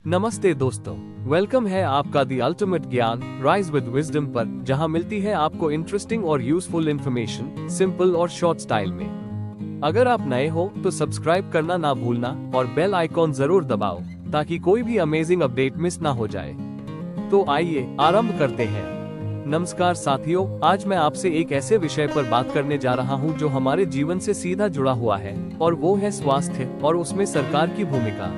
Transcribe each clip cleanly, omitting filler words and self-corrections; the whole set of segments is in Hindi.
नमस्ते दोस्तों, वेलकम है आपका the ultimate Gyan rise with wisdom पर, जहां मिलती है आपको इंटरेस्टिंग और यूजफुल इंफॉर्मेशन सिंपल और शॉर्ट स्टाइल में। अगर आप नए हो तो सब्सक्राइब करना ना भूलना और बेल आइकॉन जरूर दबाओ ताकि कोई भी अमेजिंग अपडेट मिस ना हो जाए। तो आइए आरंभ करते हैं। नमस्कार साथियों, आज मैं आपसे एक ऐसे विषय पर बात करने जा रहा हूं जो हमारे जीवन से सीधा जुड़ा हुआ है, और वो है स्वास्थ्य और उसमें सरकार की भूमिका।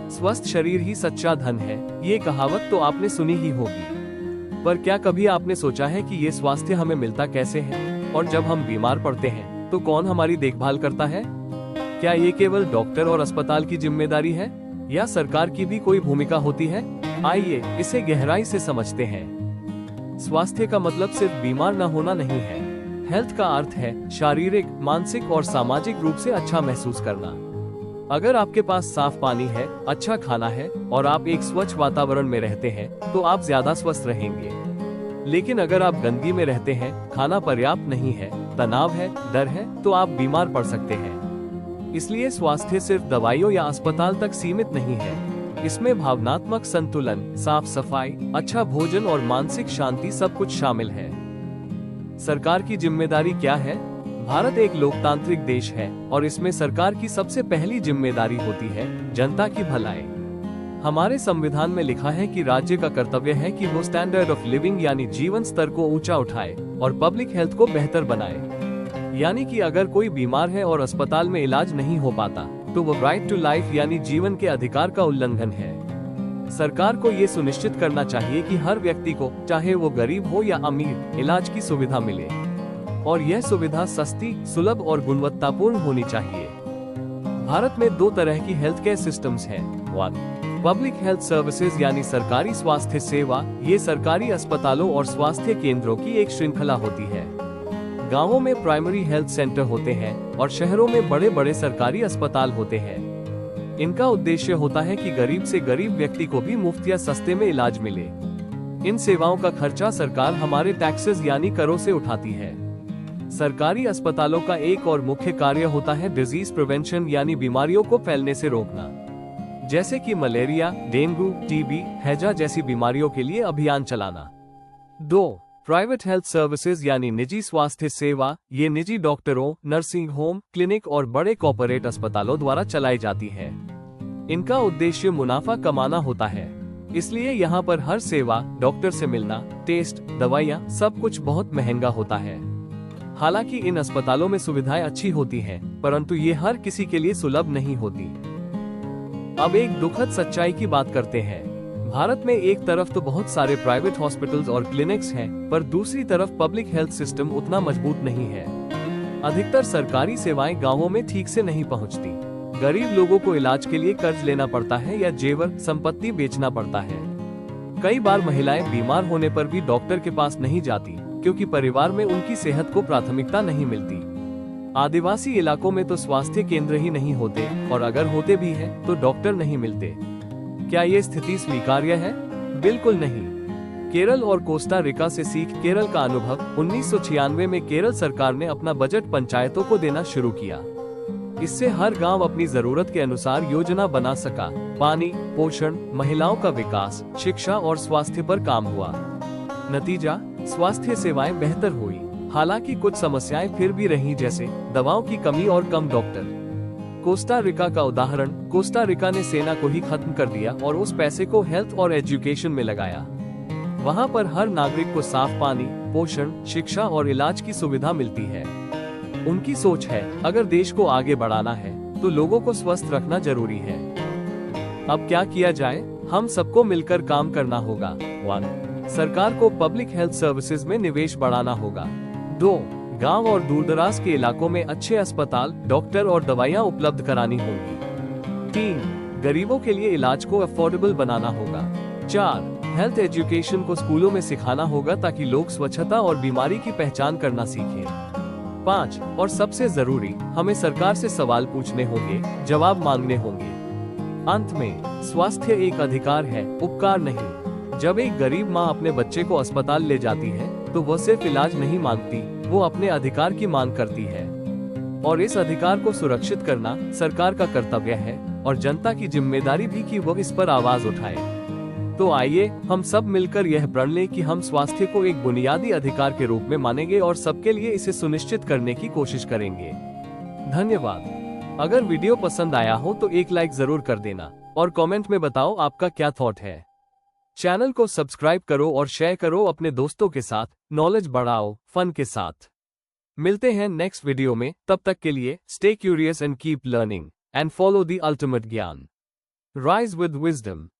स्वस्थ शरीर ही सच्चा धन है, ये कहावत तो आपने सुनी ही होगी। पर क्या कभी आपने सोचा है कि ये स्वास्थ्य हमें मिलता कैसे है, और जब हम बीमार पड़ते हैं तो कौन हमारी देखभाल करता है? क्या ये केवल डॉक्टर और अस्पताल की जिम्मेदारी है, या सरकार की भी कोई भूमिका होती है? आइए इसे गहराई से समझते हैं। स्वास्थ्य का मतलब सिर्फ बीमार न होना नहीं है। हेल्थ का अर्थ है शारीरिक, मानसिक और सामाजिक रूप से अच्छा महसूस करना। अगर आपके पास साफ पानी है, अच्छा खाना है और आप एक स्वच्छ वातावरण में रहते हैं तो आप ज्यादा स्वस्थ रहेंगे। लेकिन अगर आप गंदगी में रहते हैं, खाना पर्याप्त नहीं है, तनाव है, डर है, तो आप बीमार पड़ सकते हैं। इसलिए स्वास्थ्य सिर्फ दवाइयों या अस्पताल तक सीमित नहीं है। इसमें भावनात्मक संतुलन, साफ सफाई, अच्छा भोजन और मानसिक शांति सब कुछ शामिल है। सरकार की जिम्मेदारी क्या है? भारत एक लोकतांत्रिक देश है और इसमें सरकार की सबसे पहली जिम्मेदारी होती है जनता की भलाई। हमारे संविधान में लिखा है कि राज्य का कर्तव्य है कि वो स्टैंडर्ड ऑफ लिविंग यानी जीवन स्तर को ऊंचा उठाए और पब्लिक हेल्थ को बेहतर बनाए। यानी कि अगर कोई बीमार है और अस्पताल में इलाज नहीं हो पाता तो वो राइट टू लाइफ यानी जीवन के अधिकार का उल्लंघन है। सरकार को ये सुनिश्चित करना चाहिए कि हर व्यक्ति को, चाहे वो गरीब हो या अमीर, इलाज की सुविधा मिले, और यह सुविधा सस्ती, सुलभ और गुणवत्तापूर्ण होनी चाहिए। भारत में दो तरह की हेल्थ केयर सिस्टम्स हैं। 1. पब्लिक हेल्थ सर्विसेज यानी सरकारी स्वास्थ्य सेवा। ये सरकारी अस्पतालों और स्वास्थ्य केंद्रों की एक श्रृंखला होती है। गांवों में प्राइमरी हेल्थ सेंटर होते हैं और शहरों में बड़े बड़े सरकारी अस्पताल होते हैं। इनका उद्देश्य होता है कि गरीब से गरीब व्यक्ति को भी मुफ्त या सस्ते में इलाज मिले। इन सेवाओं का खर्चा सरकार हमारे टैक्सेस यानी करों से उठाती है। सरकारी अस्पतालों का एक और मुख्य कार्य होता है डिजीज प्रिवेंशन यानी बीमारियों को फैलने से रोकना, जैसे कि मलेरिया, डेंगू, टीबी, हैजा जैसी बीमारियों के लिए अभियान चलाना। 2. प्राइवेट हेल्थ सर्विसेज यानी निजी स्वास्थ्य सेवा। ये निजी डॉक्टरों, नर्सिंग होम, क्लिनिक और बड़े कॉर्पोरेट अस्पतालों द्वारा चलाई जाती है। इनका उद्देश्य मुनाफा कमाना होता है, इसलिए यहाँ पर हर सेवा, डॉक्टर से मिलना, टेस्ट, दवाइयाँ, सब कुछ बहुत महंगा होता है। हालांकि इन अस्पतालों में सुविधाएं अच्छी होती हैं, परंतु ये हर किसी के लिए सुलभ नहीं होती। अब एक दुखद सच्चाई की बात करते हैं। भारत में एक तरफ तो बहुत सारे प्राइवेट हॉस्पिटल्स और क्लिनिक्स हैं, पर दूसरी तरफ पब्लिक हेल्थ सिस्टम उतना मजबूत नहीं है। अधिकतर सरकारी सेवाएं गांवों में ठीक से नहीं पहुंचती। गरीब लोगों को इलाज के लिए कर्ज लेना पड़ता है या जेवर संपत्ति बेचना पड़ता है। कई बार महिलाएं बीमार होने पर भी डॉक्टर के पास नहीं जाती, क्योंकि परिवार में उनकी सेहत को प्राथमिकता नहीं मिलती। आदिवासी इलाकों में तो स्वास्थ्य केंद्र ही नहीं होते, और अगर होते भी हैं तो डॉक्टर नहीं मिलते। क्या ये स्थिति स्वीकार्य है? बिल्कुल नहीं। केरल और कोस्टा रिका से सीख केरल का अनुभव। 1996 में केरल सरकार ने अपना बजट पंचायतों को देना शुरू किया। इससे हर गांव अपनी जरूरत के अनुसार योजना बना सका। पानी, पोषण, महिलाओं का विकास, शिक्षा और स्वास्थ्य पर काम हुआ। नतीजा, स्वास्थ्य सेवाएं बेहतर हुई। हालांकि कुछ समस्याएं फिर भी रहीं, जैसे दवाओं की कमी और कम डॉक्टर। कोस्टा रिका का उदाहरण, कोस्टा रिका ने सेना को ही खत्म कर दिया और उस पैसे को हेल्थ और एजुकेशन में लगाया। वहां पर हर नागरिक को साफ पानी, पोषण, शिक्षा और इलाज की सुविधा मिलती है। उनकी सोच है, अगर देश को आगे बढ़ाना है तो लोगों को स्वस्थ रखना जरूरी है। अब क्या किया जाए? हम सबको मिलकर काम करना होगा। 1. सरकार को पब्लिक हेल्थ सर्विसेज में निवेश बढ़ाना होगा। 2. गांव और दूरदराज के इलाकों में अच्छे अस्पताल, डॉक्टर और दवाइयां उपलब्ध करानी होंगी। 3. गरीबों के लिए इलाज को अफोर्डेबल बनाना होगा। 4. हेल्थ एजुकेशन को स्कूलों में सिखाना होगा ताकि लोग स्वच्छता और बीमारी की पहचान करना सीखें। 5. और सबसे जरूरी, हमें सरकार से सवाल पूछने होंगे, जवाब मांगने होंगे। अंत में, स्वास्थ्य एक अधिकार है, उपकार नहीं। जब एक गरीब माँ अपने बच्चे को अस्पताल ले जाती है तो वह सिर्फ इलाज नहीं मांगती, वो अपने अधिकार की मांग करती है। और इस अधिकार को सुरक्षित करना सरकार का कर्तव्य है, और जनता की जिम्मेदारी भी कि वो इस पर आवाज उठाए। तो आइए हम सब मिलकर यह प्रण लें कि हम स्वास्थ्य को एक बुनियादी अधिकार के रूप में मानेंगे और सबके लिए इसे सुनिश्चित करने की कोशिश करेंगे। धन्यवाद। अगर वीडियो पसंद आया हो तो एक लाइक जरूर कर देना और कमेंट में बताओ आपका क्या थॉट है। चैनल को सब्सक्राइब करो और शेयर करो अपने दोस्तों के साथ। नॉलेज बढ़ाओ फन के साथ। मिलते हैं नेक्स्ट वीडियो में, तब तक के लिए stay curious and keep learning and follow the ultimate Gyan. Rise with wisdom.